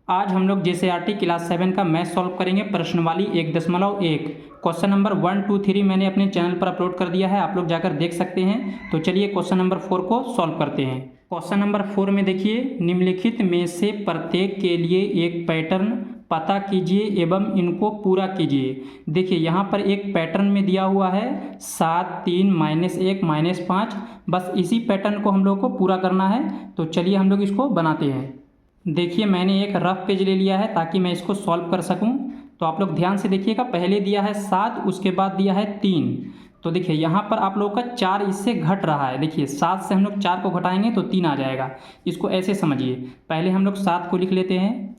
आज हम लोग जेसीईआरटी क्लास 7 का मैथ सॉल्व करेंगे प्रश्नवाली 1.1। क्वेश्चन नंबर 1, 2, 3 मैंने अपने चैनल पर अपलोड कर दिया है, आप लोग जाकर देख सकते हैं। तो चलिए क्वेश्चन नंबर 4 को सॉल्व करते हैं। क्वेश्चन नंबर 4 में देखिए, निम्नलिखित में से प्रत्येक के लिए एक पैटर्न पता कीजिए एवं इनको पूरा कीजिए। देखिए यहाँ पर एक पैटर्न में दिया हुआ है 7, 3, -1, -5। बस इसी पैटर्न को हम लोग को पूरा करना है। तो चलिए हम लोग इसको बनाते हैं। देखिए मैंने एक रफ पेज ले लिया है ताकि मैं इसको सॉल्व कर सकूं। तो आप लोग ध्यान से देखिएगा, पहले दिया है 7, उसके बाद दिया है 3। तो देखिए यहाँ पर आप लोगों का 4 इससे घट रहा है। देखिए 7 से हम लोग 4 को घटाएंगे तो 3 आ जाएगा। इसको ऐसे समझिए, पहले हम लोग 7 को लिख लेते हैं।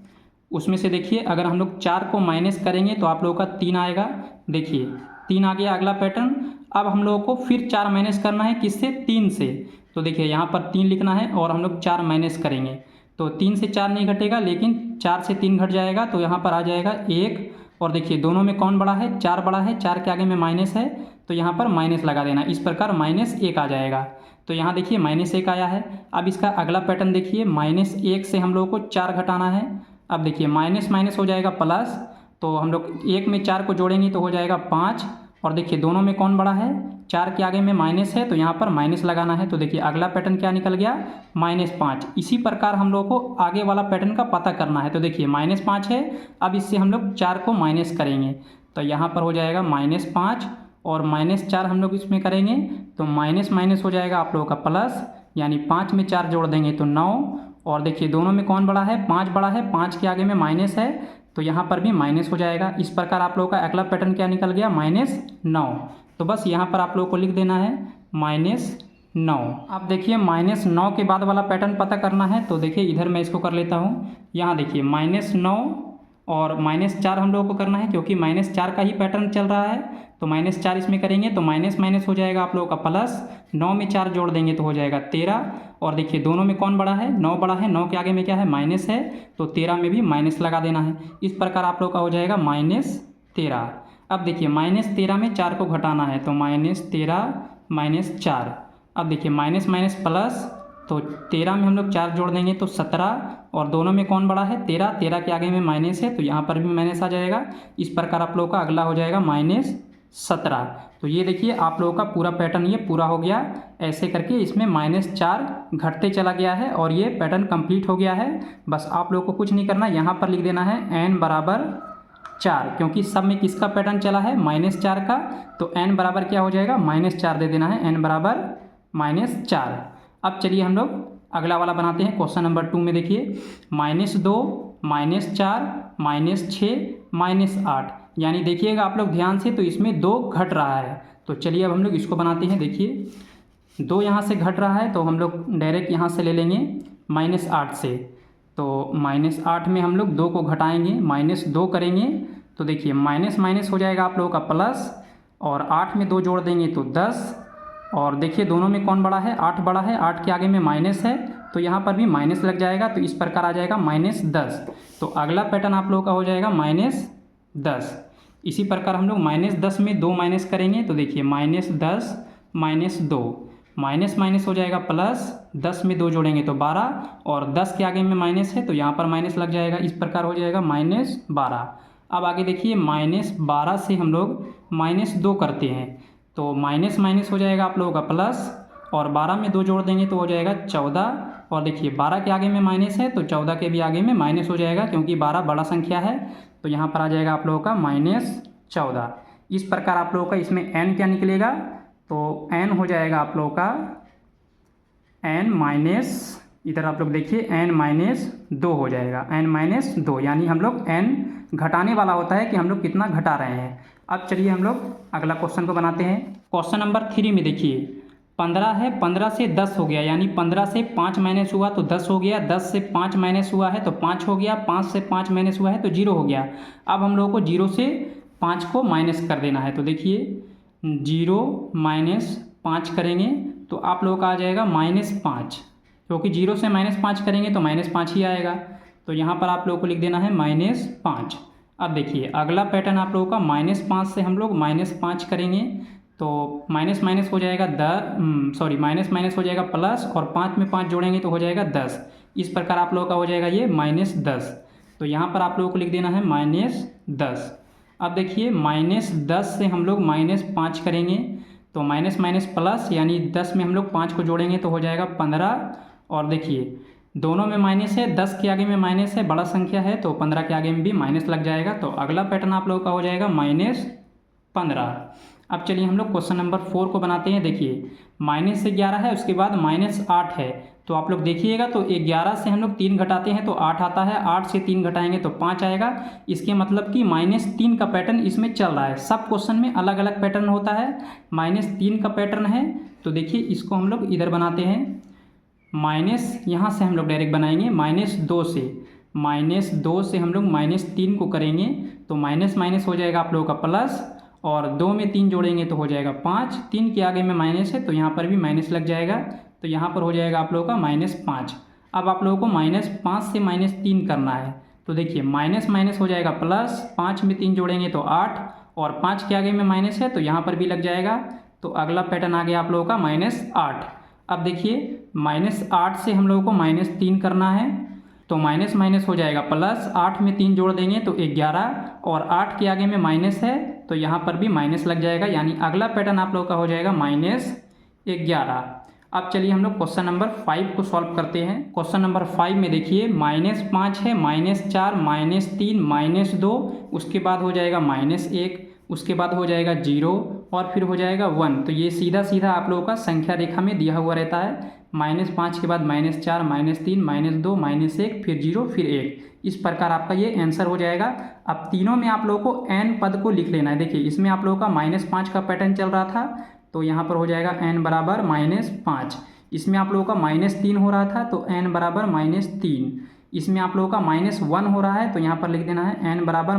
उसमें से देखिए अगर हम लोग 4 को माइनस करेंगे तो आप लोगों का 3 आएगा। देखिए 3 आ गया अगला पैटर्न। अब हम लोगों को फिर 4 माइनस करना है, किससे? 3 से। तो देखिए यहाँ पर 3 लिखना है और हम लोग 4 माइनस करेंगे तो 3 से 4 नहीं घटेगा, लेकिन 4 से 3 घट जाएगा तो यहाँ पर आ जाएगा 1। और देखिए दोनों में कौन बड़ा है? 4 बड़ा है, 4 के आगे में माइनस है तो यहाँ पर माइनस लगा देना। इस प्रकार -1 आ जाएगा। तो यहाँ देखिए -1 आया है। अब इसका अगला पैटर्न देखिए, -1 से हम लोगों को 4 घटाना है। अब देखिए माइनस माइनस हो जाएगा प्लस, तो हम लोग 1 में 4 को जोड़ेंगे तो हो जाएगा 5। और देखिए दोनों में कौन बड़ा है? 4 के आगे में माइनस है तो यहाँ पर माइनस लगाना है। तो देखिए अगला पैटर्न क्या निकल गया? -5। इसी प्रकार हम लोग को आगे वाला पैटर्न का पता करना है। तो देखिए -5 है, अब इससे हम लोग 4 को माइनस करेंगे तो यहाँ पर हो जाएगा -5 और -4 हम लोग इसमें करेंगे तो माइनस माइनस हो जाएगा आप लोगों का प्लस, यानी 5 में 4 जोड़ देंगे तो 9। और देखिए दोनों में कौन बड़ा है? 5 बड़ा है, 5 के आगे में माइनस है तो यहाँ पर भी माइनस हो जाएगा। इस प्रकार आप लोगों का अगला पैटर्न क्या निकल गया? -9। तो बस यहाँ पर आप लोगों को लिख देना है -9। अब देखिए -9 के बाद वाला पैटर्न पता करना है। तो देखिए इधर मैं इसको कर लेता हूँ। यहाँ देखिए -9 और -4 हम लोगों को करना है, क्योंकि -4 का ही पैटर्न चल रहा है। तो -4 इसमें करेंगे तो माइनस माइनस हो जाएगा आप लोगों का प्लस, 9 में 4 जोड़ देंगे तो हो जाएगा 13। और देखिए दोनों में कौन बड़ा है? 9 बड़ा है, 9 के आगे में क्या है? माइनस है तो 13 में भी माइनस लगा देना है। इस प्रकार आप लोग का हो जाएगा -13। अब देखिए -13 में 4 को घटाना है तो -13 -4। अब देखिए माइनस माइनस प्लस, तो 13 में हम लोग 4 जोड़ देंगे तो 17। और दोनों में कौन बड़ा है? 13, 13 के आगे में माइनस है तो यहाँ पर भी माइनस आ जाएगा। इस प्रकार आप लोगों का अगला हो जाएगा -17। तो ये देखिए आप लोगों का पूरा पैटर्न ये पूरा हो गया। ऐसे करके इसमें -4 घटते चला गया है और ये पैटर्न कंप्लीट हो गया है। बस आप लोगों को कुछ नहीं करना, यहाँ पर लिख देना है n बराबर 4, क्योंकि सब में किसका पैटर्न चला है? -4 का। तो n बराबर क्या हो जाएगा? -4 दे देना है, n बराबर -4। अब चलिए हम लोग अगला वाला बनाते हैं। क्वेश्चन नंबर 2 में देखिए, -2, -4, -6, -8। यानी देखिएगा आप लोग ध्यान से, तो इसमें 2 घट रहा है। तो चलिए अब हम लोग इसको बनाते हैं। देखिए 2 यहाँ से घट रहा है तो हम लोग डायरेक्ट यहाँ से ले लेंगे -8 से। तो -8 में हम लोग 2 को घटाएंगे, -2 करेंगे तो देखिए माइनस माइनस हो जाएगा आप लोगों का प्लस, और 8 में 2 जोड़ देंगे तो 10। और देखिए दोनों में कौन बड़ा है? 8 बड़ा है, 8 के आगे में माइनस है तो यहाँ पर भी माइनस लग जाएगा। तो इस प्रकार आ जाएगा -10। तो अगला पैटर्न आप लोगों का हो जाएगा -10। इसी प्रकार हम लोग -10 में 2 माइनस करेंगे तो देखिए -10 -2, माइनस माइनस हो जाएगा प्लस, 10 में 2 जोड़ेंगे तो 12। और 10 के आगे में माइनस है तो यहाँ पर माइनस लग जाएगा। इस प्रकार हो जाएगा -12। अब आगे देखिए -12 से हम लोग -2 करते हैं तो माइनस माइनस हो जाएगा आप लोगों का प्लस, और 12 में 2 जोड़ देंगे तो हो जाएगा 14। और देखिए 12 के आगे में माइनस है तो 14 के भी आगे में माइनस हो जाएगा, क्योंकि 12 बड़ा संख्या है। तो यहाँ पर आ जाएगा आप लोगों का -14। इस प्रकार आप लोगों का इसमें n क्या निकलेगा? तो n हो जाएगा आप लोगों का इधर आप लोग देखिए n-2 हो जाएगा, n-2। यानी हम लोग n घटाने वाला होता है कि हम लोग कितना घटा रहे हैं। अब चलिए हम लोग अगला क्वेश्चन को बनाते हैं। क्वेश्चन नंबर 3 में देखिए, 15 है, 15 से 10 हो गया, यानी 15 से 5 माइनस हुआ तो 10 हो गया, 10 से 5 माइनस हुआ है तो 5 हो गया, 5 से 5 माइनस हुआ है तो 0 हो गया। अब हम लोगों को 0 से 5 को माइनस कर देना है। तो देखिए 0 - 5 करेंगे तो आप लोगों का आ जाएगा -5, क्योंकि 0 से -5 करेंगे तो -5 ही आएगा। तो यहाँ पर आप लोगों को लिख देना है -5। अब देखिए अगला पैटर्न आप लोगों का -5 से हम लोग -5 करेंगे तो माइनस माइनस हो जाएगा माइनस माइनस हो जाएगा प्लस, और 5 में 5 जोड़ेंगे तो हो जाएगा 10। इस प्रकार आप लोगों का हो जाएगा ये -10। तो यहाँ पर आप लोगों को लिख देना है -10। अब देखिए -10 से हम लोग -5 करेंगे तो माइनस माइनस प्लस, यानी 10 में हम लोग 5 को जोड़ेंगे तो हो जाएगा 15। और देखिए दोनों में माइनस है, 10 के आगे में माइनस है, बड़ा संख्या है तो 15 के आगे में भी माइनस लग जाएगा। तो अगला पैटर्न आप लोगों का हो जाएगा -15। अब चलिए हम लोग क्वेश्चन नंबर 4 को बनाते हैं। देखिए -11 है, उसके बाद -8 है, तो आप लोग देखिएगा तो 11 से हम लोग 3 घटाते हैं तो 8 आता है, 8 से 3 घटाएंगे तो 5 आएगा। इसके मतलब कि -3 का पैटर्न इसमें चल रहा है। सब क्वेश्चन में अलग अलग पैटर्न होता है। -3 का पैटर्न है तो देखिए इसको हम लोग इधर बनाते हैं, माइनस यहाँ से हम लोग डायरेक्ट बनाएंगे -2 से, -2 से हम लोग -3 को करेंगे तो माइनस माइनस हो जाएगा आप लोगों का प्लस, और 2 में 3 जोड़ेंगे तो हो जाएगा 5। 3 के आगे में माइनस है तो यहाँ पर भी माइनस लग जाएगा, तो यहाँ पर हो जाएगा आप लोगों का -5। अब आप लोगों को -5 से -3 करना है तो देखिए माइनस माइनस हो जाएगा प्लस, 5 में 3 जोड़ेंगे तो 8, और 5 के आगे में माइनस है तो यहाँ पर भी लग जाएगा। तो अगला पैटर्न आ गया आप लोगों का -8। अब देखिए -8 से हम लोगों को -3 करना है तो माइनस माइनस हो जाएगा प्लस, 8 में 3 जोड़ देंगे तो 11, और 8 के आगे में माइनस है तो यहाँ पर भी माइनस लग जाएगा, यानी अगला पैटर्न आप लोगों का हो जाएगा -11। अब चलिए हम लोग क्वेश्चन नंबर 5 को सॉल्व करते हैं। क्वेश्चन नंबर 5 में देखिए -5 है, -4, -3, -2, उसके बाद हो जाएगा -1, उसके बाद हो जाएगा 0, और फिर हो जाएगा 1। तो ये सीधा सीधा आप लोगों का संख्या रेखा में दिया हुआ रहता है। -5 के बाद -4, -3, -2, -1, फिर 0, फिर 1। इस प्रकार आपका ये आंसर हो जाएगा। अब तीनों में आप लोगों को n पद को लिख लेना है। देखिए इसमें आप लोगों का -5 का पैटर्न चल रहा था तो यहाँ पर हो जाएगा n बराबर -5। इसमें आप लोगों का -3 हो रहा था तो n बराबर -3। इसमें आप लोगों का -1 हो रहा है तो यहाँ पर लिख देना है n बराबर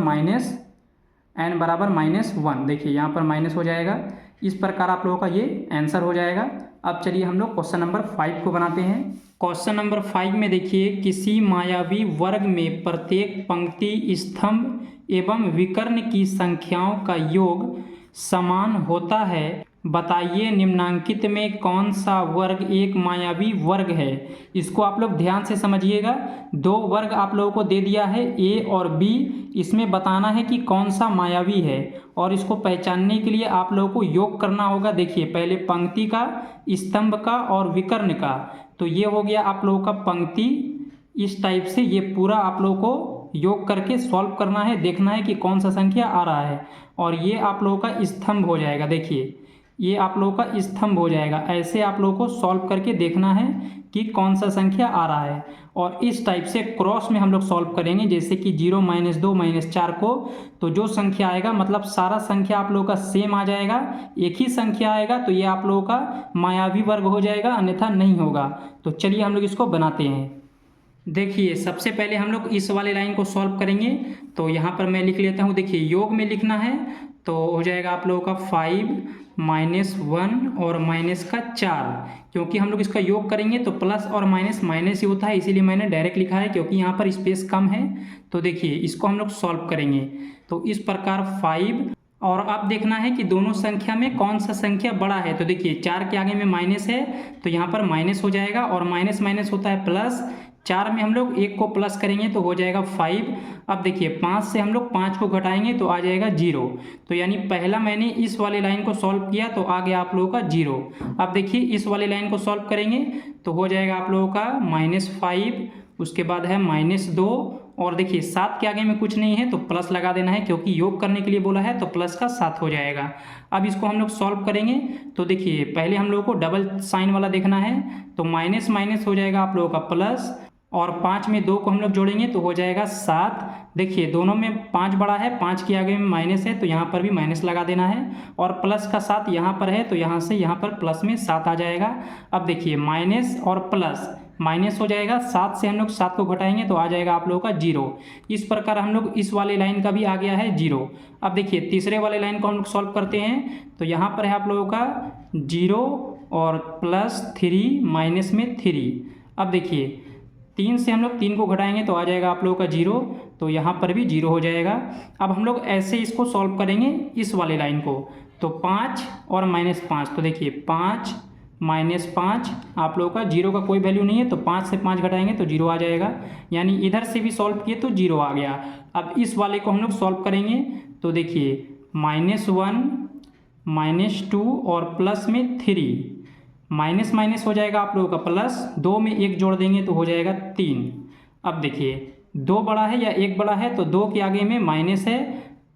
-1। देखिए यहाँ पर माइनस हो जाएगा। इस प्रकार आप लोगों का ये आंसर हो जाएगा। अब चलिए हम लोग क्वेश्चन नंबर 5 को बनाते हैं। क्वेश्चन नंबर 5 में देखिए किसी मायावी वर्ग में प्रत्येक पंक्ति, स्तंभ एवं विकर्ण की संख्याओं का योग समान होता है। बताइए निम्नांकित में कौन सा वर्ग एक मायावी वर्ग है। इसको आप लोग ध्यान से समझिएगा। 2 वर्ग आप लोगों को दे दिया है A और B, इसमें बताना है कि कौन सा मायावी है, और इसको पहचानने के लिए आप लोगों को योग करना होगा। देखिए पहले पंक्ति का, स्तंभ का और विकर्ण का, तो ये हो गया आप लोगों का पंक्ति। इस टाइप से ये पूरा आप लोगों को योग करके सॉल्व करना है, देखना है कि कौन सा संख्या आ रहा है। और ये आप लोगों का स्तंभ हो जाएगा। देखिए ये आप लोगों का स्तंभ हो जाएगा। ऐसे आप लोगों को सॉल्व करके देखना है कि कौन सा संख्या आ रहा है। और इस टाइप से क्रॉस में हम लोग सॉल्व करेंगे, जैसे कि 0, -2, -4 को, तो जो संख्या आएगा मतलब सारा संख्या आप लोगों का सेम आ जाएगा। एक ही संख्या आएगा तो ये आप लोगों का मायावी वर्ग हो जाएगा, अन्यथा नहीं होगा। तो चलिए हम लोग इसको बनाते हैं। देखिए सबसे पहले हम लोग इस वाले लाइन को सॉल्व करेंगे, तो यहाँ पर मैं लिख लेता हूँ। देखिए योग में लिखना है तो हो जाएगा आप लोगों का 5 -1 और -4, क्योंकि हम लोग इसका योग करेंगे तो प्लस और माइनस माइनस ही होता है, इसीलिए मैंने डायरेक्ट लिखा है, क्योंकि यहाँ पर स्पेस कम है। तो देखिए इसको हम लोग सॉल्व करेंगे तो इस प्रकार 5, और अब देखना है कि दोनों संख्या में कौन सा संख्या बड़ा है। तो देखिए 4 के आगे में माइनस है तो यहाँ पर माइनस हो जाएगा, और माइनस माइनस होता है प्लस। 4 में हम लोग 1 को प्लस करेंगे तो हो जाएगा 5। अब देखिए 5 से हम लोग 5 को घटाएंगे तो आ जाएगा 0। तो यानी पहला मैंने इस वाले लाइन को सॉल्व किया तो आ गया आप लोगों का 0। अब देखिए इस वाले लाइन को सॉल्व करेंगे तो हो जाएगा आप लोगों का -5, उसके बाद है -2, और देखिए 7 के आगे में कुछ नहीं है तो प्लस लगा देना है, क्योंकि योग करने के लिए बोला है तो प्लस का 7 हो जाएगा। अब इसको हम लोग सॉल्व करेंगे तो देखिए पहले हम लोगों को डबल साइन वाला देखना है, तो माइनस माइनस हो जाएगा आप लोगों का प्लस, और 5 में 2 को हम लोग जोड़ेंगे तो हो जाएगा 7। देखिए दोनों में 5 बड़ा है, 5 के आगे में माइनस है तो यहाँ पर भी माइनस लगा देना है, और प्लस का 7 यहाँ पर है तो यहाँ से यहाँ पर प्लस में 7 आ जाएगा। अब देखिए माइनस और प्लस माइनस हो जाएगा, 7 से हम लोग 7 को घटाएंगे तो आ जाएगा आप लोगों का 0। इस प्रकार हम लोग इस वाले लाइन का भी आ गया है 0। अब देखिए तीसरे वाले लाइन को हम लोग सॉल्व करते हैं, तो यहाँ पर है आप लोगों का 0 और +3 माइनस में 3। अब देखिए 3 से हम लोग 3 को घटाएंगे तो आ जाएगा आप लोगों का 0, तो यहाँ पर भी 0 हो जाएगा। अब हम लोग ऐसे इसको सॉल्व करेंगे इस वाले लाइन को, तो 5 और -5, तो देखिए 5 -5, आप लोगों का जीरो का कोई वैल्यू नहीं है तो 5 से 5 घटाएंगे तो जीरो आ जाएगा, यानी इधर से भी सॉल्व किए तो जीरो आ गया। अब इस वाले को हम लोग सॉल्व करेंगे तो देखिए -1 -2 और प्लस में 3, माइनस माइनस हो जाएगा आप लोगों का प्लस, 2 में 1 जोड़ देंगे तो हो जाएगा 3। अब देखिए 2 बड़ा है या 1 बड़ा है तो 2 के आगे में माइनस है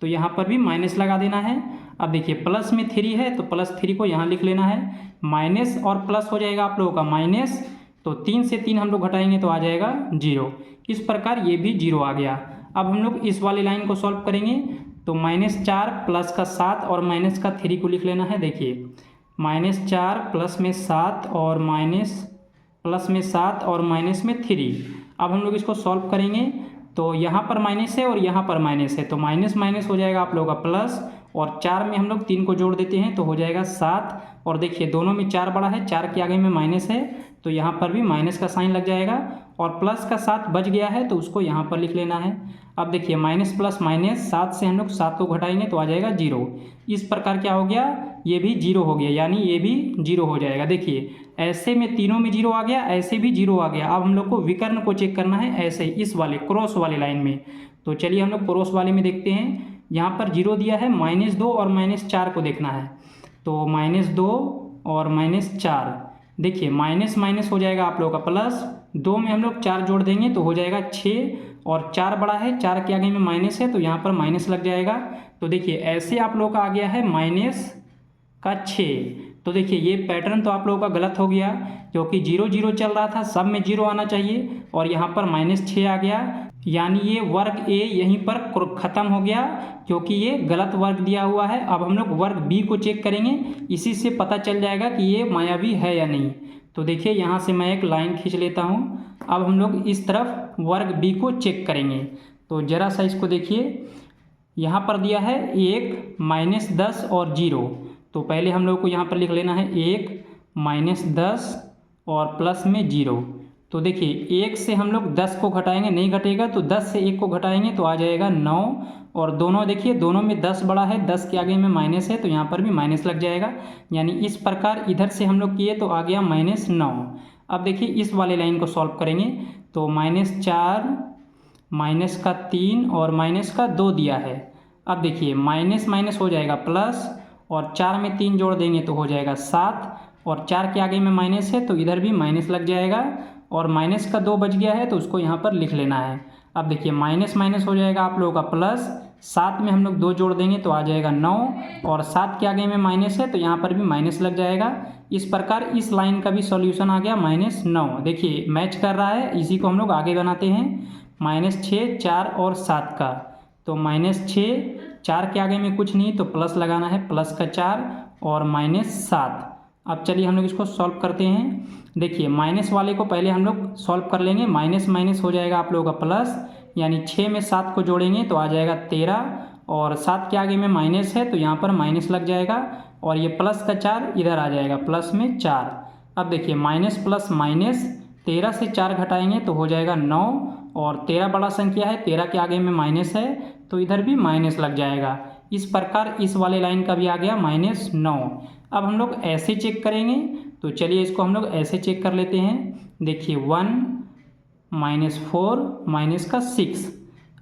तो यहाँ पर भी माइनस लगा देना है। अब देखिए प्लस में 3 है तो +3 को यहाँ लिख लेना है, माइनस और प्लस हो जाएगा आप लोगों का माइनस, तो 3 से 3 हम लोग घटाएंगे तो आ जाएगा 0। इस प्रकार ये भी 0 आ गया। अब हम लोग इस वाली लाइन को सॉल्व करेंगे तो -4 प्लस का 7 और माइनस का 3 को लिख लेना है। देखिए -4 प्लस में 7 और माइनस में 3। अब हम लोग इसको सॉल्व करेंगे तो यहाँ पर माइनस है और यहाँ पर माइनस है तो माइनस माइनस हो जाएगा आप लोगों का प्लस, और 4 में हम लोग 3 को जोड़ देते हैं तो हो जाएगा 7। और देखिए दोनों में 4 बड़ा है, 4 के आगे में माइनस है तो यहाँ पर भी माइनस का साइन लग जाएगा, और प्लस का 7 बच गया है तो उसको यहाँ पर लिख लेना है। अब देखिए माइनस प्लस माइनस, 7 से हम लोग 7 को घटाएंगे तो आ जाएगा 0। इस प्रकार क्या हो गया, ये भी 0 हो गया, यानी ये भी 0 हो जाएगा। देखिए ऐसे में तीनों में 0 आ गया, ऐसे भी 0 आ गया। अब हम लोग को विकर्ण को चेक करना है ऐसे इस वाले क्रॉस वाले लाइन में, तो चलिए हम लोग क्रॉस वाले में देखते हैं। यहाँ पर 0 दिया है, -2 और -4 को देखना है तो -2 और -4, देखिए माइनस माइनस हो जाएगा आप लोगों का प्लस, 2 में हम लोग 4 जोड़ देंगे तो हो जाएगा 6, और 4 बड़ा है, 4 के आगे में माइनस है तो यहाँ पर माइनस लग जाएगा। तो देखिए ऐसे आप लोगों का आ गया है -6। तो देखिए ये पैटर्न तो आप लोगों का गलत हो गया, क्योंकि 0 0 चल रहा था, सब में 0 आना चाहिए और यहाँ पर -6 आ गया, यानी ये वर्ग ए यहीं पर ख़त्म हो गया, क्योंकि ये गलत वर्ग दिया हुआ है। अब हम लोग वर्ग बी को चेक करेंगे, इसी से पता चल जाएगा कि ये मायावी है या नहीं। तो देखिए यहाँ से मैं एक लाइन खींच लेता हूँ। अब हम लोग इस तरफ वर्ग बी को चेक करेंगे, तो ज़रा सा इसको देखिए, यहाँ पर दिया है 1 -10 और 0, तो पहले हम लोग को यहाँ पर लिख लेना है 1 -10 और प्लस में 0। तो देखिए 1 से हम लोग 10 को घटाएंगे, नहीं घटेगा तो 10 से 1 को घटाएंगे तो आ जाएगा 9, और दोनों देखिए दोनों में 10 बड़ा है, 10 के आगे में माइनस है तो यहाँ पर भी माइनस लग जाएगा, यानी इस प्रकार इधर से हम लोग किए तो आ गया -9। अब देखिए इस वाले लाइन को सॉल्व करेंगे तो -4 -3 और -2 दिया है। अब देखिए माइनस माइनस हो जाएगा प्लस, और 4 में 3 जोड़ देंगे तो हो जाएगा 7, और 4 के आगे में माइनस है तो इधर भी माइनस लग जाएगा, और माइनस का 2 बच गया है तो उसको यहाँ पर लिख लेना है। अब देखिए माइनस माइनस हो जाएगा आप लोगों का प्लस, 7 में हम लोग 2 जोड़ देंगे तो आ जाएगा 9, और 7 के आगे में माइनस है तो यहाँ पर भी माइनस लग जाएगा। इस प्रकार इस लाइन का भी सॉल्यूशन आ गया -9। देखिए मैच कर रहा है, इसी को हम लोग आगे बनाते हैं, -6 4 और 7 का, तो -6, 4 के आगे में कुछ नहीं तो प्लस लगाना है, प्लस का 4 और -7। अब चलिए हम लोग इसको सॉल्व करते हैं। देखिए माइनस वाले को पहले हम लोग सॉल्व कर लेंगे, माइनस माइनस हो जाएगा आप लोगों का प्लस, यानी 6 में 7 को जोड़ेंगे तो आ जाएगा 13, और 7 के आगे में माइनस है तो यहाँ पर माइनस लग जाएगा, और ये प्लस का 4 इधर आ जाएगा, प्लस में 4। अब देखिए माइनस प्लस माइनस, 13 से 4 घटाएंगे तो हो जाएगा 9, और 13 बड़ा संख्या है, 13 के आगे में माइनस है तो इधर भी माइनस लग जाएगा। इस प्रकार इस वाले लाइन का भी आ गया -9। अब हम लोग ऐसे चेक करेंगे, तो चलिए इसको हम लोग ऐसे चेक कर लेते हैं। देखिए 1 -4 -6।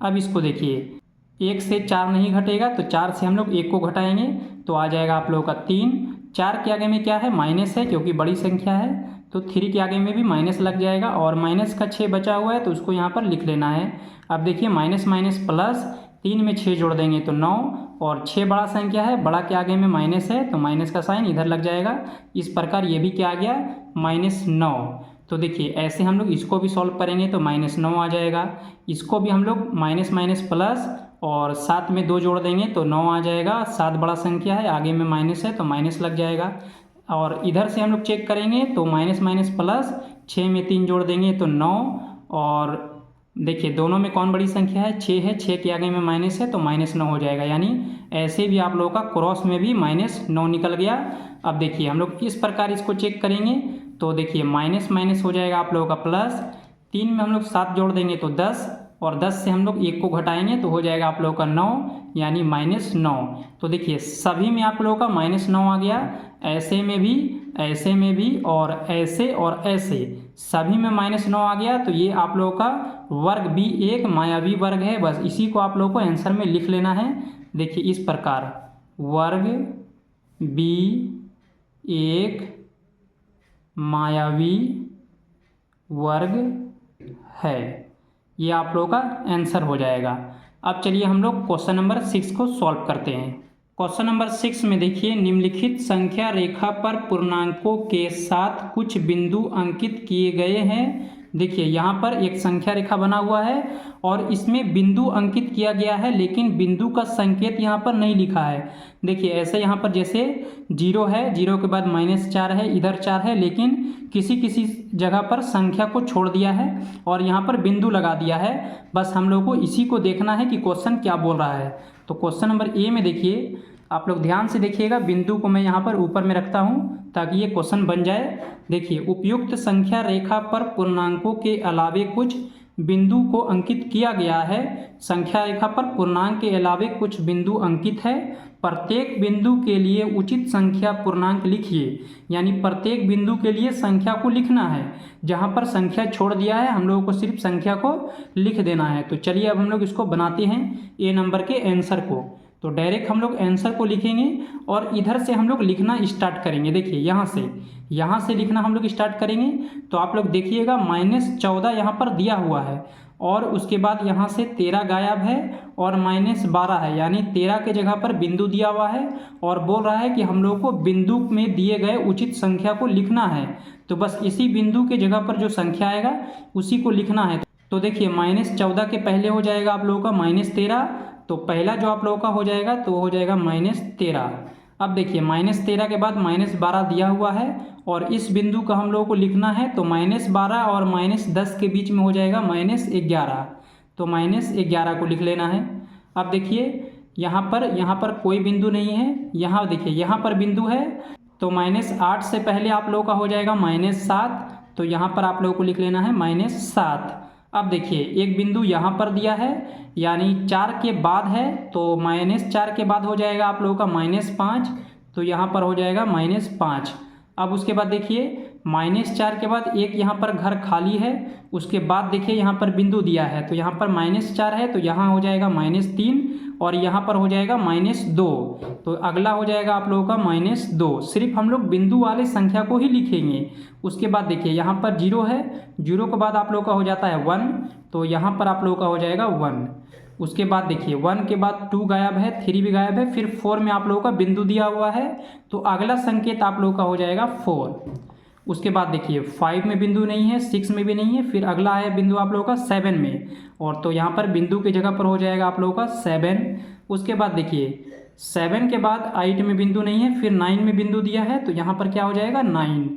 अब इसको देखिए 1 से 4 नहीं घटेगा तो 4 से हम लोग 1 को घटाएंगे तो आ जाएगा आप लोगों का 3। 4 के आगे में क्या है, माइनस है, क्योंकि बड़ी संख्या है तो 3 के आगे में भी माइनस लग जाएगा, और माइनस का 6 बचा हुआ है तो उसको यहाँ पर लिख लेना है। अब देखिए माइनस माइनस प्लस, 3 में 6 जोड़ देंगे तो 9, और 6 बड़ा संख्या है, बड़ा के आगे में माइनस है तो माइनस का साइन इधर लग जाएगा। इस प्रकार ये भी क्या आ गया, -9। तो देखिए ऐसे हम लोग इसको भी सॉल्व करेंगे तो -9 आ जाएगा। इसको भी हम लोग माइनस माइनस प्लस, और 7 में 2 जोड़ देंगे तो 9 आ जाएगा। 7 बड़ा संख्या है, आगे में माइनस है तो माइनस लग जाएगा। और इधर से हम लोग चेक करेंगे तो माइनस माइनस प्लस, 6 में 3 जोड़ देंगे तो 9, और देखिए दोनों में कौन बड़ी संख्या है, 6 है, 6 के आगे में माइनस है तो -9 हो जाएगा, यानी ऐसे भी आप लोगों का क्रॉस में भी -9 निकल गया। अब देखिए हम लोग इस प्रकार इसको चेक करेंगे तो देखिए माइनस माइनस हो जाएगा आप लोगों का प्लस, 3 में हम लोग 7 जोड़ देंगे तो 10, और 10 से हम लोग 1 को घटाएंगे तो हो जाएगा आप लोगों का 9 यानी -9। तो देखिए सभी में आप लोगों का -9 आ गया, ऐसे में भी, ऐसे में भी और ऐसे सभी में -9 आ गया। तो ये आप लोगों का वर्ग भी एक मायावी वर्ग है। बस इसी को आप लोगों को आंसर में लिख लेना है। देखिए इस प्रकार वर्ग भी एक मायावी वर्ग है, ये आप लोगों का आंसर हो जाएगा। अब चलिए हम लोग क्वेश्चन नंबर 6 को सॉल्व करते हैं। क्वेश्चन नंबर 6 में देखिए, निम्नलिखित संख्या रेखा पर पूर्णांकों के साथ कुछ बिंदु अंकित किए गए हैं। देखिए यहाँ पर एक संख्या रेखा बना हुआ है और इसमें बिंदु अंकित किया गया है, लेकिन बिंदु का संकेत यहाँ पर नहीं लिखा है। देखिए ऐसे यहाँ पर जैसे 0 है, 0 के बाद -4 है, इधर 4 है, लेकिन किसी किसी जगह पर संख्या को छोड़ दिया है और यहाँ पर बिंदु लगा दिया है। बस हम लोग को इसी को देखना है कि क्वेश्चन क्या बोल रहा है। तो क्वेश्चन नंबर ए में देखिए, आप लोग ध्यान से देखिएगा, बिंदु को मैं यहाँ पर ऊपर में रखता हूँ ताकि ये क्वेश्चन बन जाए। देखिए उपयुक्त संख्या रेखा पर पूर्णांकों के अलावे कुछ बिंदु को अंकित किया गया है। संख्या रेखा पर पूर्णांक के अलावे कुछ बिंदु अंकित है। प्रत्येक बिंदु के लिए उचित संख्या पूर्णांक लिखिए, यानी प्रत्येक बिंदु के लिए संख्या को लिखना है। जहाँ पर संख्या छोड़ दिया है हम लोगों को सिर्फ संख्या को लिख देना है। तो चलिए अब हम लोग इसको बनाते हैं ए नंबर के आंसर को। तो डायरेक्ट हम लोग आंसर को लिखेंगे और इधर से हम लोग लिखना स्टार्ट करेंगे। देखिए यहाँ से लिखना हम लोग स्टार्ट करेंगे। तो आप लोग देखिएगा -14 यहाँ पर दिया हुआ है और उसके बाद यहाँ से 13 गायब है और -12 है, यानी 13 के जगह पर बिंदु दिया हुआ है और बोल रहा है कि हम लोग को बिंदु में दिए गए उचित संख्या को लिखना है। तो बस इसी बिंदु के जगह पर जो संख्या आएगा उसी को लिखना है। तो देखिए -14 के पहले हो जाएगा आप लोगों का -13, तो पहला जो आप लोगों का हो जाएगा तो हो जाएगा -13। अब देखिए -13 के बाद -12 दिया हुआ है और इस बिंदु का हम लोगों को लिखना है। तो -12 और -10 के बीच में हो जाएगा -11, तो -11 को लिख लेना है। अब देखिए यहाँ पर कोई बिंदु नहीं है। यहाँ देखिए यहाँ पर बिंदु है, तो -8 से पहले आप लोगों का हो जाएगा -7, तो यहाँ पर आप लोगों को लिख लेना है -7। अब देखिए एक बिंदु यहाँ पर दिया है, यानी 4 के बाद है, तो -4 के बाद हो जाएगा आप लोगों का -5, तो यहाँ पर हो जाएगा -5। अब उसके बाद देखिए -4 के बाद एक यहाँ पर घर खाली है, उसके बाद देखिए यहाँ पर बिंदु दिया है, तो यहाँ पर -4 है, तो यहाँ हो जाएगा -3 और यहाँ पर हो जाएगा -2, तो अगला हो जाएगा आप लोगों का -2। सिर्फ हम लोग बिंदु वाले संख्या को ही लिखेंगे। उसके बाद देखिए यहाँ पर 0 है, 0 के बाद आप लोगों का हो जाता है 1, तो यहाँ पर आप लोगों का हो जाएगा 1। उसके बाद देखिए 1 के बाद 2 गायब है, 3 भी गायब है, फिर 4 में आप लोगों का बिंदु दिया हुआ है, तो अगला संकेत आप लोगों का हो जाएगा 4। उसके बाद देखिए 5 में बिंदु नहीं है, 6 में भी नहीं है, फिर अगला है बिंदु आप लोगों का 7 में, और तो यहाँ पर बिंदु की जगह पर हो जाएगा आप लोगों का 7। उसके बाद देखिए 7 के बाद 8 में बिंदु नहीं है, फिर 9 में बिंदु दिया है, तो यहाँ पर क्या हो जाएगा 9,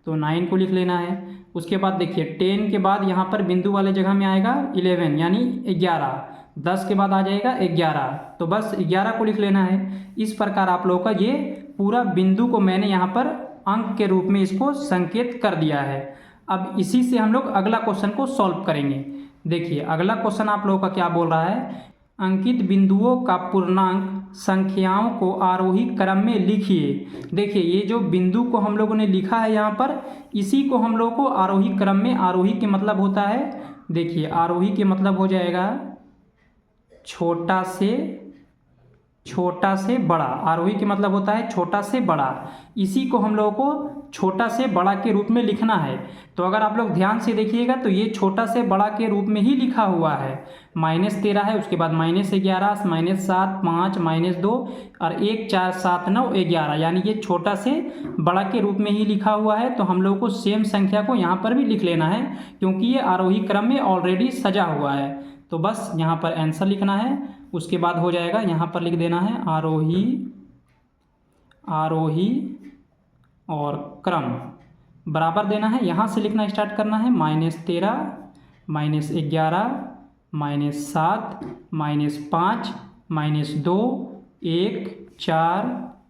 तो 9 को लिख लेना है। उसके बाद देखिए 10 के बाद यहाँ पर बिंदु वाले जगह में आएगा 11 यानी 11, 10 के बाद आ जाएगा 11, तो बस 11 को लिख लेना है। इस प्रकार आप लोगों का ये पूरा बिंदु को मैंने यहाँ पर अंक के रूप में इसको संकेत कर दिया है। अब इसी से हम लोग अगला क्वेश्चन को सॉल्व करेंगे। देखिए अगला क्वेश्चन आप लोगों का क्या बोल रहा है, अंकित बिंदुओं का पूर्णांक संख्याओं को आरोही क्रम में लिखिए। देखिए ये जो बिंदु को हम लोगों ने लिखा है यहाँ पर, इसी को हम लोग को आरोही क्रम में, आरोही के मतलब होता है, देखिए आरोही के मतलब हो जाएगा छोटा से बड़ा, आरोही के मतलब होता है छोटा से बड़ा, इसी को हम लोगों को छोटा से बड़ा के रूप में लिखना है। तो अगर आप लोग ध्यान से देखिएगा तो ये छोटा से बड़ा के रूप में ही लिखा हुआ है। -13 है, उसके बाद -11, -7, 5, -2 और 1, 4, 7, 9, 11, यानी ये छोटा से बड़ा के रूप में ही लिखा हुआ है। तो हम लोगों को सेम संख्या को यहाँ पर भी लिख लेना है, क्योंकि ये आरोही क्रम में ऑलरेडी सजा हुआ है। तो बस यहाँ पर आंसर लिखना है। उसके बाद हो जाएगा यहाँ पर लिख देना है आरोही और क्रम बराबर देना है। यहाँ से लिखना स्टार्ट करना है -13, -11, -7, -5, -2, 1, 4,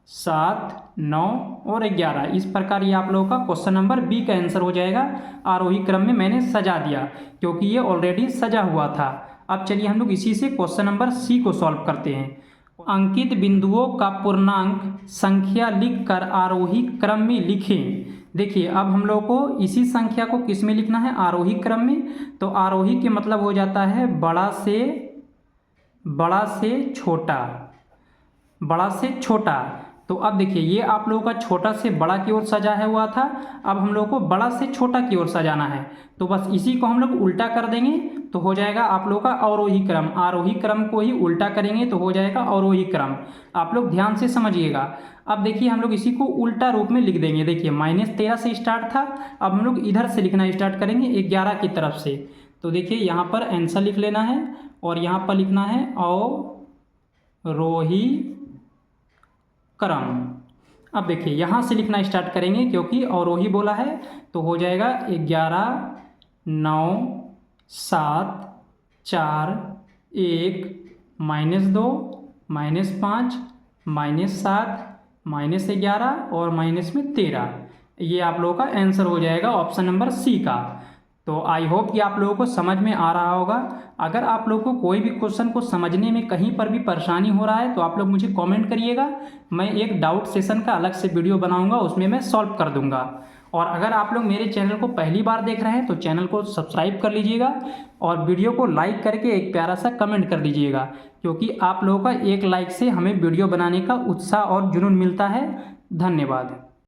7, 9 और 11। इस प्रकार ये आप लोगों का क्वेश्चन नंबर बी का आंसर हो जाएगा। आरोही क्रम में मैंने सजा दिया क्योंकि ये ऑलरेडी सजा हुआ था। अब चलिए हम लोग इसी से क्वेश्चन नंबर सी को सॉल्व करते हैं। अंकित बिंदुओं का पूर्णांक संख्या लिखकर आरोही क्रम में लिखें। देखिए अब हम लोग को इसी संख्या को किस में लिखना है, आरोही क्रम में। तो आरोही के मतलब हो जाता है बड़ा से छोटा, बड़ा से छोटा। तो अब देखिए ये आप लोगों का छोटा से बड़ा की ओर सजाया हुआ था, अब हम लोग को बड़ा से छोटा की ओर सजाना है। तो बस इसी को हम लोग उल्टा कर देंगे तो हो जाएगा आप लोग का अवरोही क्रम। आरोही क्रम को ही उल्टा करेंगे तो हो जाएगा अवरोही क्रम। आप लोग ध्यान से समझिएगा। अब देखिए हम लोग इसी को उल्टा रूप में लिख देंगे। देखिए -13 से स्टार्ट था, अब हम लोग इधर से लिखना स्टार्ट करेंगे 11 की तरफ से। तो देखिए यहाँ पर आंसर लिख लेना है और यहाँ पर लिखना है अवरोही क्रम। अब देखिए यहाँ से लिखना स्टार्ट करेंगे क्योंकि अवरोही बोला है, तो हो जाएगा 11 9 7 4 1 -2 -5 -7 -11 और -13। ये आप लोगों का आंसर हो जाएगा ऑप्शन नंबर सी का। तो आई होप कि आप लोगों को समझ में आ रहा होगा। अगर आप लोगों को कोई भी क्वेश्चन को समझने में कहीं पर भी परेशानी हो रहा है तो आप लोग मुझे कमेंट करिएगा, मैं एक डाउट सेशन का अलग से वीडियो बनाऊंगा, उसमें मैं सॉल्व कर दूंगा। और अगर आप लोग मेरे चैनल को पहली बार देख रहे हैं तो चैनल को सब्सक्राइब कर लीजिएगा और वीडियो को लाइक करके एक प्यारा सा कमेंट कर दीजिएगा, क्योंकि आप लोगों का एक लाइक से हमें वीडियो बनाने का उत्साह और जुनून मिलता है। धन्यवाद।